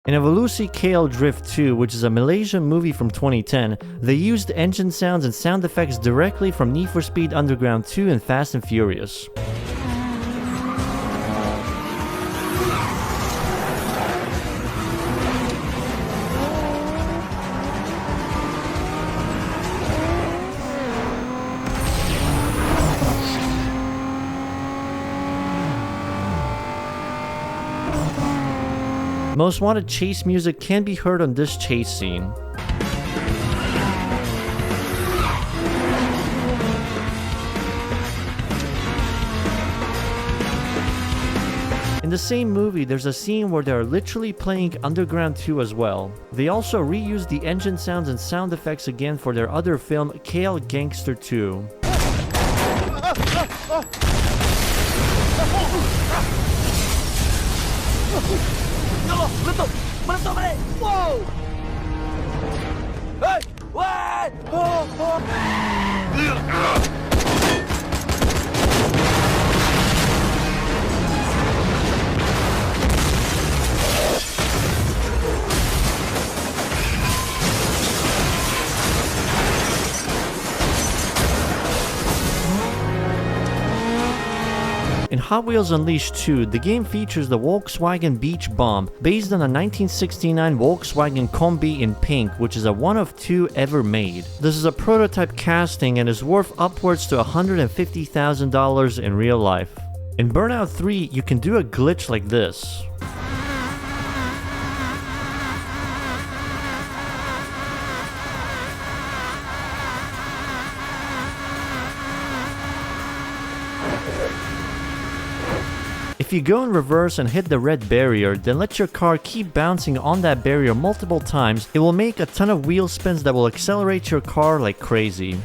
In Evolusi KL Drift 2, which is a Malaysian movie from 2010, they used engine sounds and sound effects directly from Need for Speed Underground 2 and Fast and Furious. Most Wanted chase music can be heard on this chase scene. In the same movie, there's a scene where they are literally playing Underground 2 as well. They also reused the engine sounds and sound effects again for their other film, KL Gangster 2. Whoa! Hey! What? In Hot Wheels Unleashed 2, the game features the Volkswagen Beach Bomb, based on a 1969 Volkswagen Kombi in pink, which is a one of two ever made. This is a prototype casting and is worth upwards to $150,000 in real life. In Burnout 3, you can do a glitch like this. If you go in reverse and hit the red barrier, then let your car keep bouncing on that barrier multiple times, it will make a ton of wheel spins that will accelerate your car like crazy.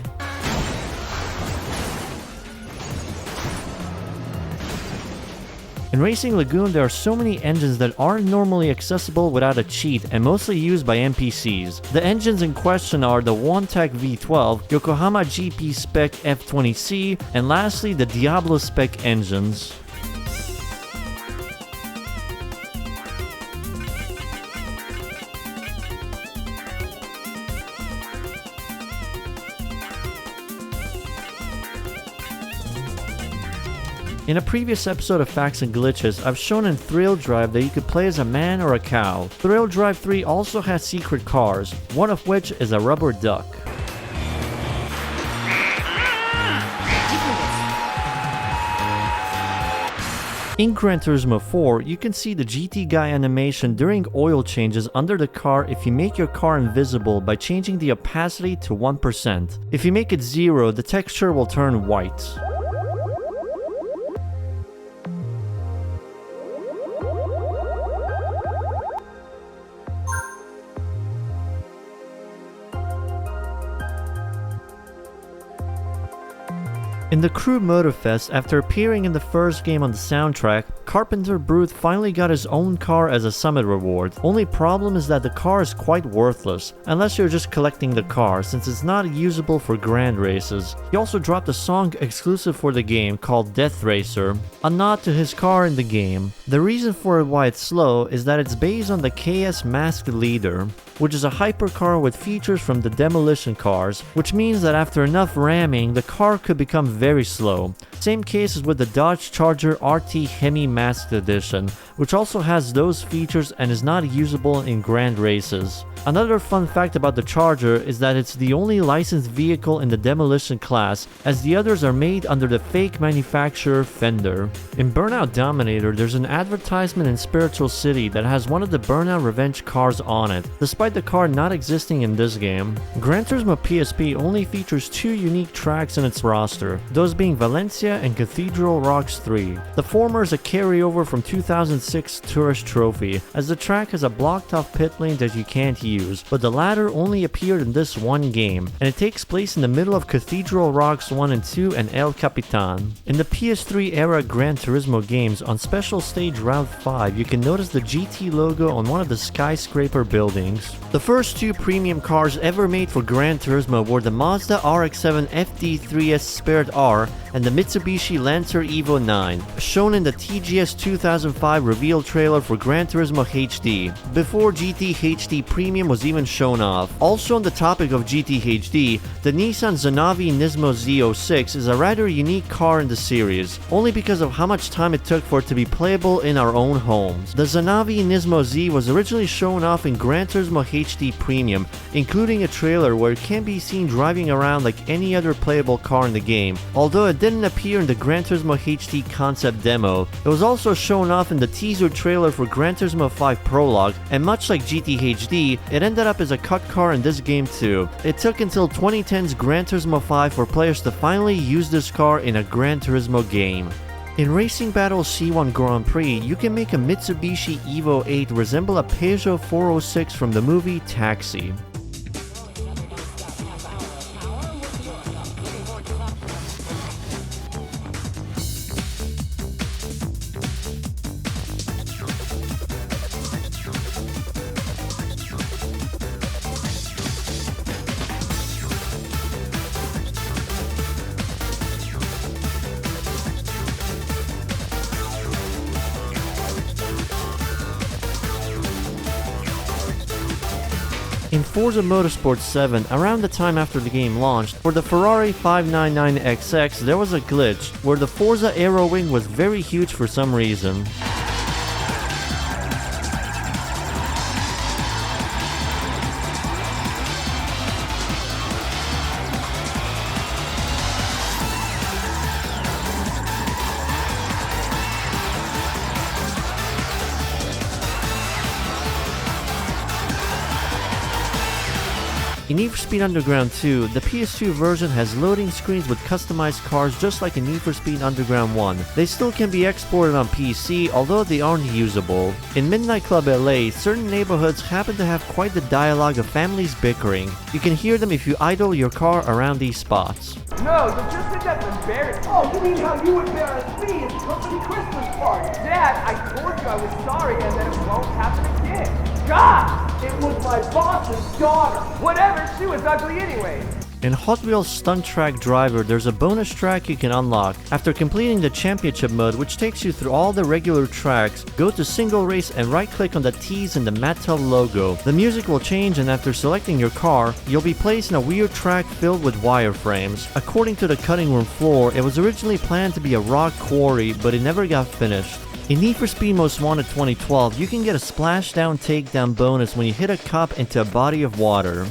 In Racing Lagoon, there are so many engines that aren't normally accessible without a cheat and mostly used by NPCs. The engines in question are the Wantag V12, Yokohama GP Spec F20C, and lastly the Diablo Spec engines. In a previous episode of Facts and Glitches, I've shown in Thrill Drive that you could play as a man or a cow. Thrill Drive 3 also has secret cars, one of which is a rubber duck. In Gran Turismo 4, you can see the GT Guy animation during oil changes under the car if you make your car invisible by changing the opacity to 1%. If you make it 0, the texture will turn white. In the Crew Motorfest, after appearing in the first game on the soundtrack, Carpenter Brute finally got his own car as a summit reward. Only problem is that the car is quite worthless, unless you're just collecting the car, since it's not usable for grand races. He also dropped a song exclusive for the game called Death Racer, a nod to his car in the game. The reason for why it's slow is that it's based on the KS Masked Leader, which is a hypercar with features from the Demolition cars, which means that after enough ramming, the car could become very slow. Same case as with the Dodge Charger RT Hemi Masked Edition, which also has those features and is not usable in grand races. Another fun fact about the Charger is that it's the only licensed vehicle in the Demolition class, as the others are made under the fake manufacturer Fender. In Burnout Dominator, there's an advertisement in Spiritual City that has one of the Burnout Revenge cars on it, despite the car not existing in this game. Gran Turismo PSP only features 2 unique tracks in its roster, those being Valencia and Cathedral Rocks 3. The former is a carryover from 2006 Tourist Trophy, as the track has a blocked-off pit lane that you can't use, but the latter only appeared in this one game, and it takes place in the middle of Cathedral Rocks 1 and 2 and El Capitan. In the PS3-era Gran Turismo games, on Special Stage Route 5, you can notice the GT logo on one of the skyscraper buildings. The first 2 premium cars ever made for Gran Turismo were the Mazda RX-7 FD3S Spirit R and the Mitsubishi Lancer Evo 9, shown in the TG BGS 2005 reveal trailer for Gran Turismo HD, before GT HD Premium was even shown off. Also on the topic of GT HD, the Nissan Zanavi Nismo Z06 is a rather unique car in the series, only because of how much time it took for it to be playable in our own homes. The Zanavi Nismo Z was originally shown off in Gran Turismo HD Premium, including a trailer where it can be seen driving around like any other playable car in the game, although it didn't appear in the Gran Turismo HD concept demo. It was also shown off in the teaser trailer for Gran Turismo 5 Prologue, and much like GT HD, it ended up as a cut car in this game too. It took until 2010's Gran Turismo 5 for players to finally use this car in a Gran Turismo game. In Racing Battles C1 Grand Prix, you can make a Mitsubishi Evo 8 resemble a Peugeot 406 from the movie Taxi. In Forza Motorsport 7, around the time after the game launched, for the Ferrari 599XX there was a glitch where the Forza aero wing was very huge for some reason. In Need for Speed Underground 2, the PS2 version has loading screens with customized cars just like in Need for Speed Underground 1. They still can be exported on PC, although they aren't usable. In Midnight Club LA, certain neighborhoods happen to have quite the dialogue of families bickering. You can hear them if you idle your car around these spots. No, you just did that to embarrass me. Oh, you mean how you embarrassed me at the company Christmas party? Dad, I told you I was sorry and that it won't happen again. God! It was my boss's daughter. Whatever, she was ugly anyway. In Hot Wheels Stunt Track Driver, there's a bonus track you can unlock. After completing the championship mode, which takes you through all the regular tracks, go to single race and right click on the T's in the Mattel logo. The music will change, and after selecting your car, you'll be placed in a weird track filled with wireframes. According to the cutting room floor, it was originally planned to be a rock quarry, but it never got finished. In Need for Speed Most Wanted 2012, you can get a splashdown takedown bonus when you hit a cop into a body of water.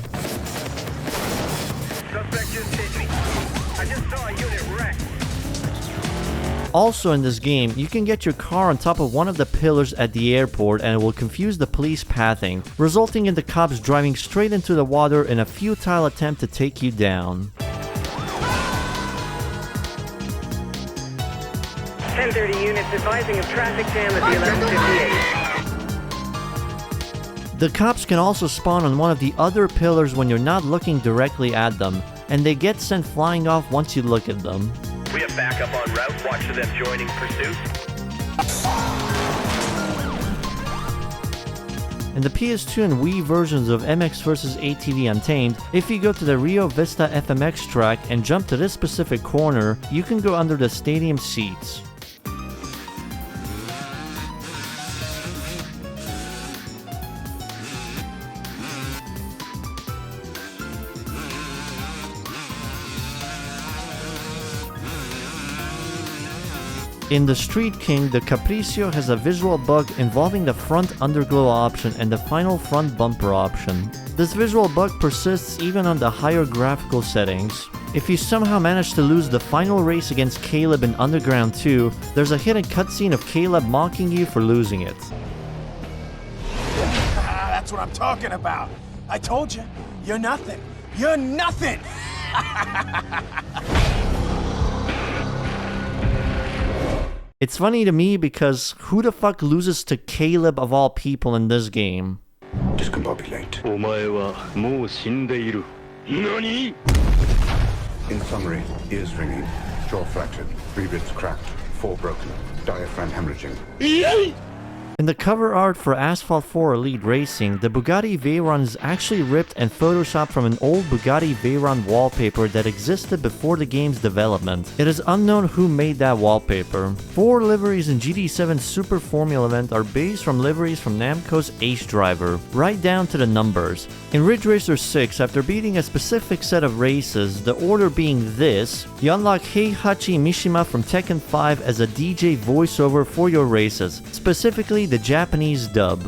Also in this game, you can get your car on top of one of the pillars at the airport and it will confuse the police pathing, resulting in the cops driving straight into the water in a futile attempt to take you down. 1030 units advising of traffic jam at the 1158. The cops can also spawn on one of the other pillars when you're not looking directly at them, and they get sent flying off once you look at them. We have backup en route. Watch for them joining pursuit. In the PS2 and Wii versions of MX vs ATV Untamed, if you go to the Rio Vista FMX track and jump to this specific corner, you can go under the stadium seats. In the Street King, the Capriccio has a visual bug involving the front underglow option and the final front bumper option. This visual bug persists even on the higher graphical settings. If you somehow manage to lose the final race against Caleb in Underground 2, there's a hidden cutscene of Caleb mocking you for losing it. That's what I'm talking about. I told you, you're nothing. You're nothing! It's funny to me because who the fuck loses to Caleb of all people in this game? Discombobulate. お前はもう死んでいる。何? In summary, ears ringing, jaw fractured, 3 ribs cracked, 4 broken, diaphragm hemorrhaging. In the cover art for Asphalt 4 Elite Racing, the Bugatti Veyron is actually ripped and photoshopped from an old Bugatti Veyron wallpaper that existed before the game's development. It is unknown who made that wallpaper. 4 liveries in GT7 Super Formula event are based from liveries from Namco's Ace Driver, right down to the numbers. In Ridge Racer 6, after beating a specific set of races, the order being this, you unlock Heihachi Mishima from Tekken 5 as a DJ voiceover for your races, specifically the Japanese dub.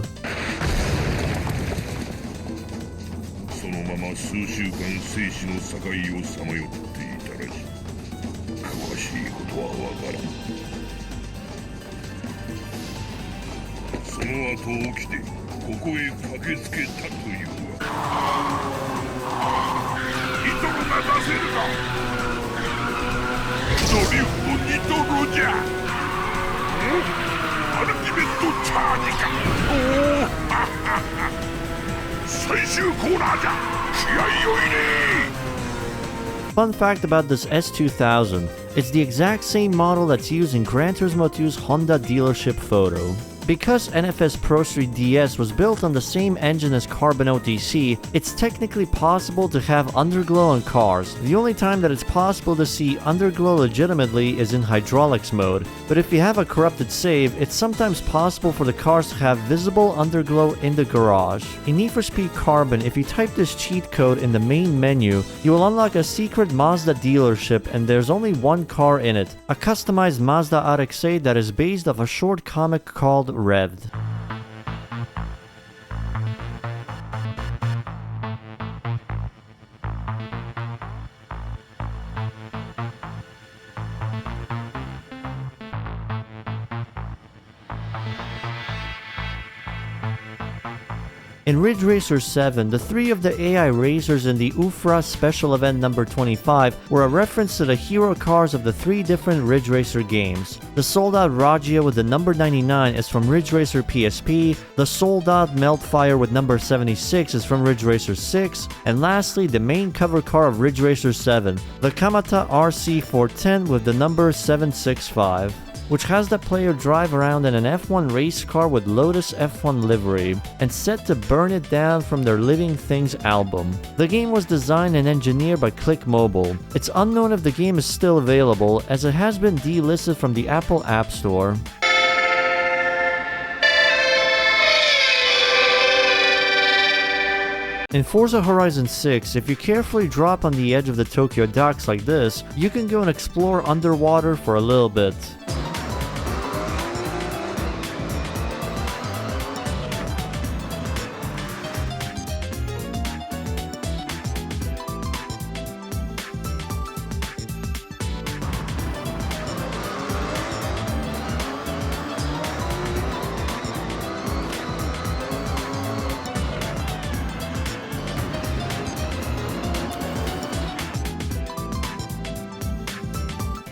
そのまま数週間生死の境をさまよっていたらしい。詳しいことはわからん。その後起きてここへ駆けつけたというわけ。ニトロが出せるか。ドリフトニトロじゃ。アルティメットチャージか。おお、最終コーナーじゃ。気合よいね。 Fun fact about this S2000, it's the exact same model that's used in Gran Turismo 2's Honda dealership photo. Because NFS Pro Street DS was built on the same engine as Carbon OTC, it's technically possible to have underglow on cars. The only time that it's possible to see underglow legitimately is in hydraulics mode, but if you have a corrupted save, it's sometimes possible for the cars to have visible underglow in the garage. In Need for Speed Carbon, if you type this cheat code in the main menu, you will unlock a secret Mazda dealership and there's only one car in it, a customized Mazda RX-8 that is based off a short comic called Revved. In Ridge Racer 7, the 3 of the AI racers in the UFRA Special Event number 25 were a reference to the hero cars of the 3 different Ridge Racer games. The sold-out Ragia with the number 99 is from Ridge Racer PSP, the sold-out Meltfire with number 76 is from Ridge Racer 6, and lastly, the main cover car of Ridge Racer 7, the Kamata RC410 with the number 765. Which has the player drive around in an F1 race car with Lotus F1 livery, and set to burn it down from their Living Things album. The game was designed and engineered by Click Mobile. It's unknown if the game is still available, as it has been delisted from the Apple App Store. In Forza Horizon 6, if you carefully drop on the edge of the Tokyo docks like this, you can go and explore underwater for a little bit.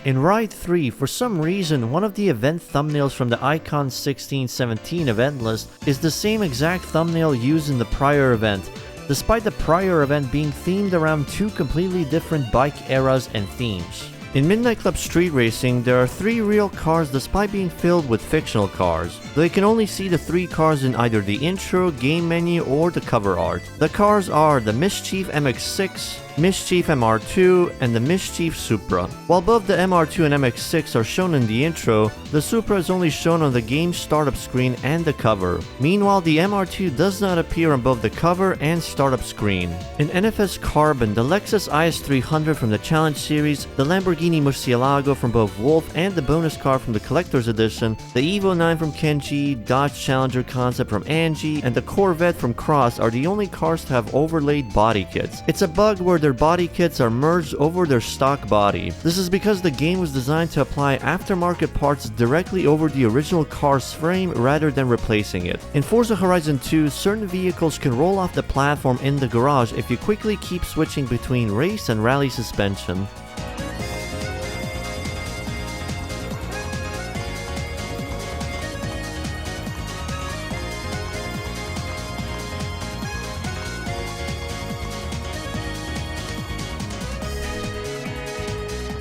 In Ride 3, for some reason, one of the event thumbnails from the Icon 1617 event list is the same exact thumbnail used in the prior event, despite the prior event being themed around 2 completely different bike eras and themes. In Midnight Club Street Racing, there are 3 real cars despite being filled with fictional cars. They can only see the 3 cars in either the intro, game menu, or the cover art. The cars are the Mischief MX-6, Mischief MR2, and the Mischief Supra. While both the MR2 and MX-6 are shown in the intro, the Supra is only shown on the game's startup screen and the cover. Meanwhile, the MR2 does not appear on both the cover and startup screen. In NFS Carbon, the Lexus IS300 from the Challenge series, the Lamborghini Murcielago from both Wolf and the bonus car from the Collector's Edition, the Evo 9 from Kenji, Dodge Challenger concept from Angie, and the Corvette from Cross are the only cars to have overlaid body kits. It's a bug where their body kits are merged over their stock body. This is because the game was designed to apply aftermarket parts directly over the original car's frame rather than replacing it. In Forza Horizon 2, certain vehicles can roll off the platform in the garage if you quickly keep switching between race and rally suspension.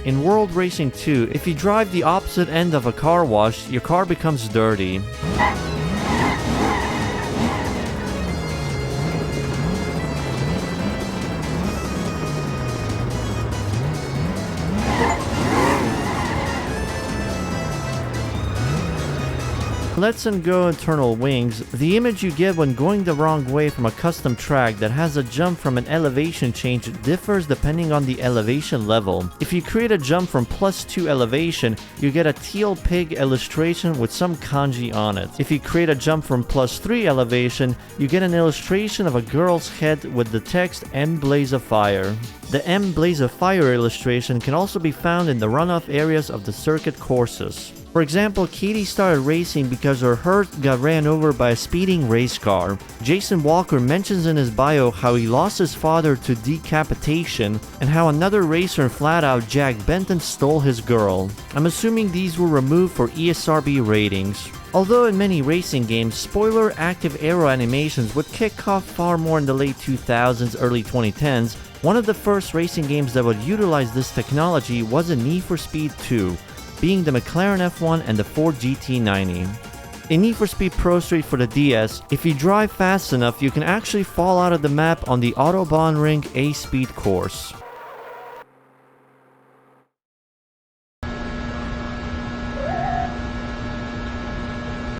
In World Racing 2, if you drive the opposite end of a car wash, your car becomes dirty. Let's go Eternal Wings. The image you get when going the wrong way from a custom track that has a jump from an elevation change differs depending on the elevation level. If you create a jump from +2 elevation, you get a teal pig illustration with some kanji on it. If you create a jump from +3 elevation, you get an illustration of a girl's head with the text M Blaze of Fire. The M Blaze of Fire illustration can also be found in the runoff areas of the circuit courses. For example, Katie started racing because her herd got ran over by a speeding race car. Jason Walker mentions in his bio how he lost his father to decapitation and how another racer in Flat Out, Jack Benton, stole his girl. I'm assuming these were removed for ESRB ratings. Although in many racing games, spoiler active aero animations would kick off far more in the late 2000s, early 2010s, one of the first racing games that would utilize this technology was in Need for Speed 2. Being the McLaren F1 and the Ford GT90. In Need for Speed Pro Street for the DS, if you drive fast enough, you can actually fall out of the map on the Autobahn Ring A Speed course.